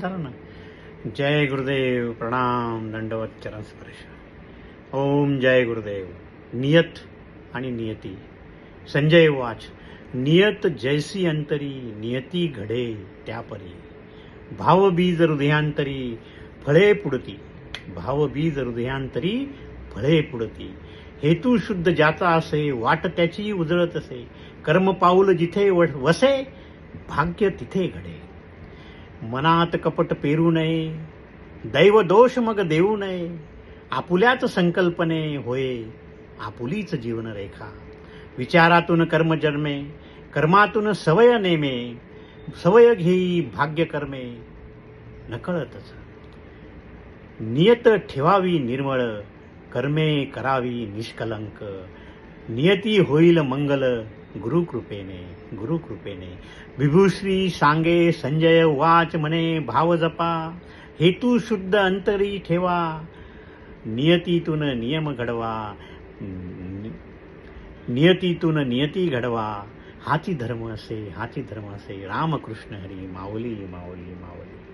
झालं ना. जय गुरुदेव, प्रणाम, दंडवत, चरण स्पर्श. ओम जय गुरुदेव. नियत आणि नियती. संजय वाच. नियत जैसी अंतरी, नियती घडे त्यापरी. भावबीज हृदयांतरी, फळे पुढती. भावबीज हृदयांतरी, फळे पुढती. हेतू शुद्ध ज्याचा असे, वाट त्याची उजळत असे. कर्म पाऊल जिथे वसे, भाग्य तिथे घडे. मनात कपट पेरू नये, दैव दोष मग देऊ नये. आपुल्याच संकल्पने होय आपुलीच जीवन रेखा. विचारातून कर्म जन्मे, कर्मातून सवय नेमे. सवय घेई भाग्य कर्मे, नकळतच. नियत ठेवावी निर्मळ, कर्मे करावी निष्कलंक. नियती होईल मंगल, गुरुकृपेने, गुरुकृपेने. विभूश्री सांगे संजय वाच म्हणे, भाव जपा. हेतू शुद्ध अंतरी ठेवा, नियतीतून नियम घडवा. नियतीतून नियती घडवा. हाची धर्म असे, हाची धर्म असे. रामकृष्ण हरी. माऊली माऊली माऊली.